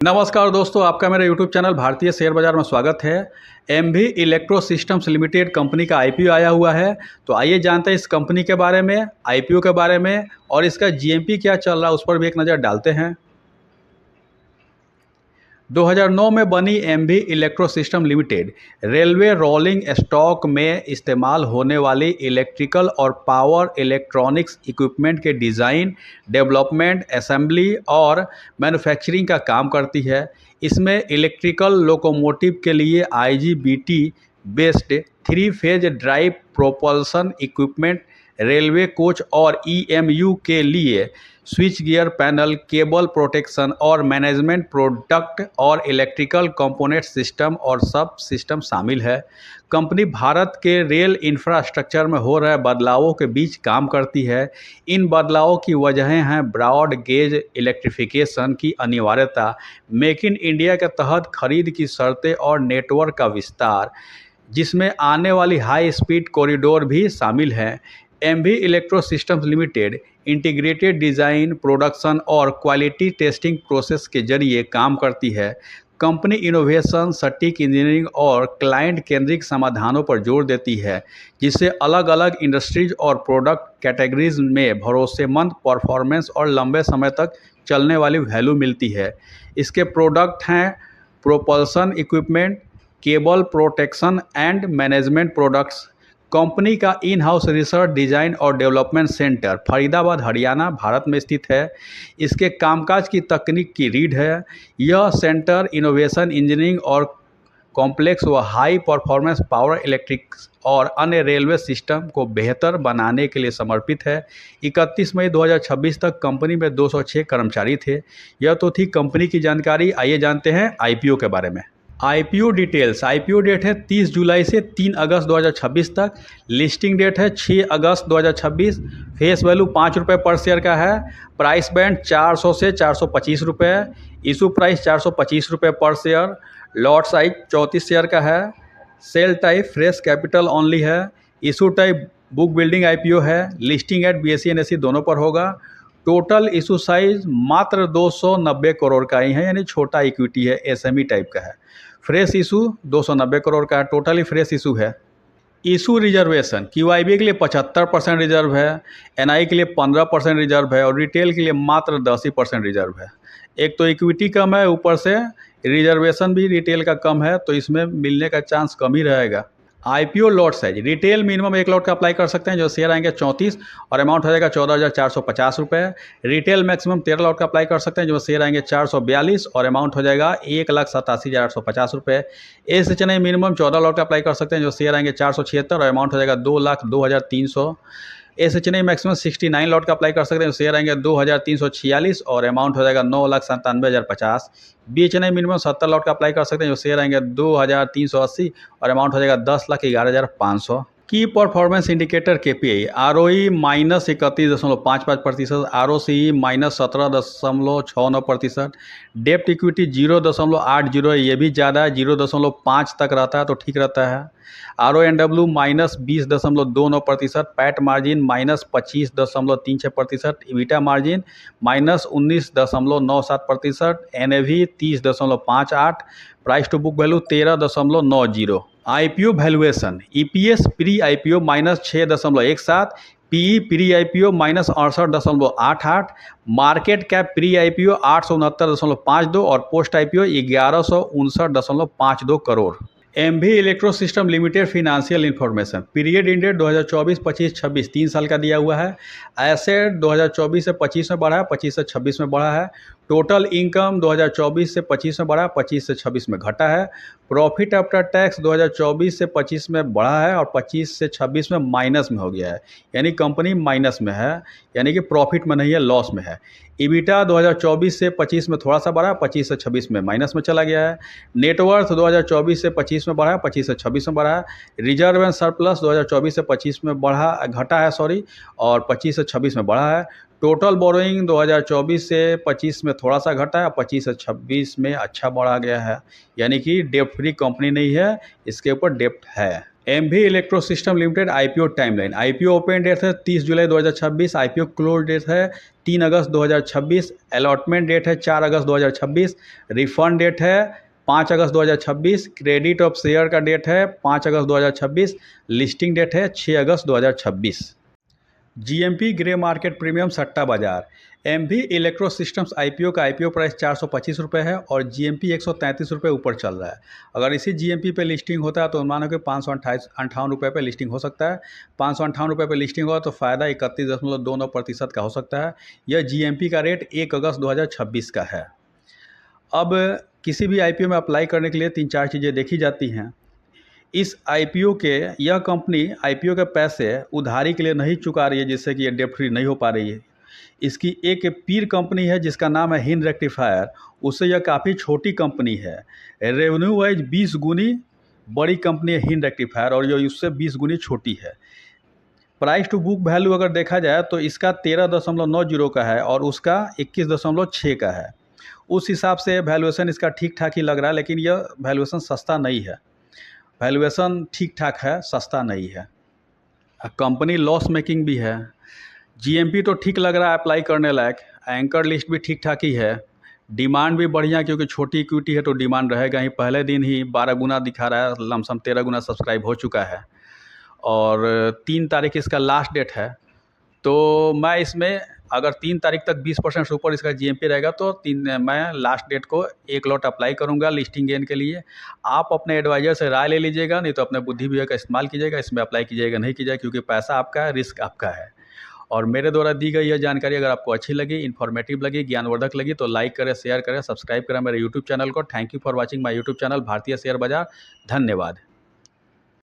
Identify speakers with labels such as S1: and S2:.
S1: नमस्कार दोस्तों, आपका मेरे YouTube चैनल भारतीय शेयर बाजार में स्वागत है। MV electro systems limited company का आईपीओ आया हुआ है। तो आइए जानते हैं इस कंपनी के बारे में, आईपीओ के बारे में और इसका जीएमपी क्या चल रहा है उस पर भी एक नज़र डालते हैं। 2009 में बनी MV electro system limited railway rolling stock में इस्तेमाल होने वाली इलेक्ट्रिकल और पावर इलेक्ट्रॉनिक्स इक्विपमेंट के डिज़ाइन, डेवलपमेंट, असेंबली और मैन्युफैक्चरिंग का काम करती है। इसमें इलेक्ट्रिकल लोकोमोटिव के लिए IGBT based 3 phase drive propulsion equipment, railway coach और ईएमयू के लिए switch gear panel, cable protection और मैनेजमेंट प्रोडक्ट और इलेक्ट्रिकल कंपोनेंट सिस्टम और सब सिस्टम शामिल है। कंपनी भारत के रेल इंफ्रास्ट्रक्चर में हो रहे बदलावों के बीच काम करती है। इन बदलावों की वजहें हैं ब्रॉड गेज इलेक्ट्रिफिकेशन की अनिवार्यता, मेक इन इंडिया के तहत खरीद की शर्तें और नेटवर्क का विस्तार, जिसमें आने वाली हाई स्पीड कॉरिडोर भी शामिल हैं। MV electro systems limited integrated design, production और क्वालिटी टेस्टिंग प्रोसेस के जरिए काम करती है। कंपनी इनोवेशन, सटीक इंजीनियरिंग और क्लाइंट केंद्रित समाधानों पर जोर देती है, जिससे अलग अलग इंडस्ट्रीज और प्रोडक्ट कैटेगरीज में भरोसेमंद परफॉर्मेंस और लंबे समय तक चलने वाली वैल्यू मिलती है। इसके प्रोडक्ट हैं propulsion equipment, cable protection and management products. Company का इन हाउस रिसर्च, डिज़ाइन और डेवलपमेंट सेंटर फरीदाबाद, हरियाणा, भारत में स्थित है। इसके कामकाज की तकनीक की रीढ़ है। यह सेंटर इनोवेशन, इंजीनियरिंग और कॉम्प्लेक्स व हाई परफॉर्मेंस पावर इलेक्ट्रिक्स और अन्य रेलवे सिस्टम को बेहतर बनाने के लिए समर्पित है। 31 मई 2026 तक कंपनी में 206 कर्मचारी थे। यह तो थी कंपनी की जानकारी। आइए जानते हैं आईपीओ के बारे में। IPO details. आईपीओ डेट है 30 जुलाई से 3 अगस्त 2026 तक। लिस्टिंग डेट है 6 अगस्त 2026। फेस वैल्यू 5 रुपये पर शेयर का है। प्राइस बैंड 400 से 425 रुपये। इशू प्राइस 425 रुपये पर शेयर। लॉट साइज 34 शेयर का है। Sale type fresh capital only है। Issue type book building IPO है। लिस्टिंग एट बीएसई एनएसई दोनों पर होगा। टोटल इशू साइज मात्र 290 करोड़ का ही है, यानी छोटा इक्विटी है, एसएमई टाइप का है। फ्रेश इशू 290 करोड़ का टोटली फ्रेश इशू है। इशू रिजर्वेशन क्यूआईबी के लिए 75% रिजर्व है, एनआई के लिए 15% रिजर्व है और रिटेल के लिए मात्र 10% रिजर्व है। एक तो इक्विटी कम है, ऊपर से रिजर्वेशन भी रिटेल का कम है, तो इसमें मिलने का चांस कम ही रहेगा। IPO lot size. Retail minimum 1 lot का अप्लाई कर सकते हैं, जो शेयर आएंगे 34 और अमाउंट हो जाएगा 14,450 रुपये। रिटेल मैक्सिमम 13 लॉट का अप्लाई कर सकते हैं, जो शेयर आएंगे 442 और अमाउंट हो जाएगा 1,87,850 रुपये। एसएचएनआई मिनिमम 14 लॉट का अप्लाई कर सकते हैं, जो शेयर आएंगे 476 और अमाउंट हो जाएगा 2,02,300। एसएचएनआई मैक्सिमम 69 लॉट का अप्लाई कर सकते हैं, शेयर आएंगे 2,346 और अमाउंट हो जाएगा 9,97,050। बीएचएनआई मिनिमम 70 लॉट का अप्लाई कर सकते हैं, जो शेयर आएंगे 2,380 और अमाउंट हो जाएगा 10,11,500। की performance indicator KPI. ROE -31.55%, ROCE -17.69%, डेप्ट इक्विटी 0.80 है, ये भी ज़्यादा है, 0.5 तक रहता है तो ठीक रहता है। RONW -20.29%, PAT margin -25.36%, EBITDA margin -19.97%, NAV 30.58, price to book value 13.90। IPO valuation. EPS pre IPO -6.17, PE pre IPO -68.88, market cap pre IPO 869.52 और post IPO 1159.52 crore. MV electro system limited financial information. Period ended 2024, 25, 26 3 साल का दिया हुआ है। Asset 2024 से 25 में बढ़ा है, 25 से 26 में बढ़ा है। टोटल इनकम 2024 से 25 में बढ़ा है, 25 से 26 में घटा है। प्रॉफिट आफ्टर टैक्स 2024 से 25 में बढ़ा है और 25 से 26 में माइनस में हो गया है, यानी कंपनी माइनस में है, यानी कि प्रॉफिट में नहीं है, लॉस में है। इबिटा 2024 से 25 में थोड़ा सा बढ़ा, 25 से 26 में माइनस में चला गया है। नेटवर्थ 2024 से 25 में बढ़ा है, 25 से 26 में बढ़ा है। रिजर्व एंड सरप्लस 2024 से 25 में घटा है और 25 से 26 में बढ़ा है। टोटल बोरोइंग 2024 से 25 में थोड़ा सा घटा है, 25 से 26 में अच्छा बढ़ा गया है, यानी कि डेप्ट फ्री कंपनी नहीं है, इसके ऊपर डेप्ट है। MV electro system limited IPO timeline. IPO open date है 30 जुलाई 2026, आईपीओ क्लोज डेट है 3 अगस्त 2026, अलॉटमेंट डेट है 4 अगस्त 2026, रिफंड डेट है 5 अगस्त 2026, क्रेडिट ऑफ शेयर का डेट है 5 अगस्त 2026, लिस्टिंग डेट है 6 अगस्त 2026। जीएमपी ग्रे मार्केट प्रीमियम सट्टा बाजार। एमवी इलेक्ट्रो सिस्टम्स आईपीओ का आईपीओ प्राइस 425 रुपये है और जीएमपी 133 रुपये ऊपर चल रहा है। अगर इसी जीएमपी पे लिस्टिंग होता है तो मानो कि 558 रुपये पे लिस्टिंग हो सकता है। 558 रुपये पे लिस्टिंग होगा तो फ़ायदा 31.29% का हो सकता है। यह जीएमपी का रेट 1 अगस्त 2026 का है। अब किसी भी आईपीओ में अप्लाई करने के लिए 3-4 चीज़ें देखी जाती हैं। इस आईपीओ के यह कंपनी आईपीओ के पैसे उधारी के लिए नहीं चुका रही है, जिससे कि ये डेप्ट फ्री नहीं हो पा रही है। इसकी एक पीर कंपनी है जिसका नाम है हिंद रेक्टिफायर, उससे यह काफ़ी छोटी कंपनी है। रेवेन्यू वाइज 20 गुनी बड़ी कंपनी है हिंद रेक्टिफायर और ये उससे 20 गुनी छोटी है। प्राइस टू बुक वैल्यू अगर देखा जाए तो इसका 13.90 का है और उसका 21.6 का है। उस हिसाब से वैल्यूएशन इसका ठीक ठाक ही लग रहा है, लेकिन यह वैल्यूएशन सस्ता नहीं है। वैल्यूएशन ठीक ठाक है, सस्ता नहीं है। कंपनी लॉस मेकिंग भी है। जीएमपी तो ठीक लग रहा है अप्लाई करने लायक, एंकर लिस्ट भी ठीक ठाक ही है, डिमांड भी बढ़िया, क्योंकि छोटी इक्विटी है तो डिमांड रहेगा ही। पहले दिन ही 12 गुना दिखा रहा है, लमसम 13 गुना सब्सक्राइब हो चुका है और 3 तारीख इसका लास्ट डेट है। तो मैं इसमें अगर 3 तारीख तक 20% से ऊपर इसका जीएमपी रहेगा तो मैं लास्ट डेट को एक लॉट अप्लाई करूंगा लिस्टिंग गेन के लिए। आप अपने एडवाइजर से राय ले लीजिएगा, नहीं तो अपने बुद्धि विवेक का इस्तेमाल कीजिएगा। इसमें अप्लाई कीजिएगा नहीं कीजिएगा, क्योंकि पैसा आपका है, रिस्क आपका है। और मेरे द्वारा दी गई यह जानकारी अगर आपको अच्छी लगी, इन्फॉर्मेटिव लगी, ज्ञानवर्धक लगी तो लाइक करें, शेयर करें, सब्सक्राइब करें मेरे यूट्यूब चैनल को। Thank you for watching my YouTube channel भारतीय शेयर बाजार। धन्यवाद।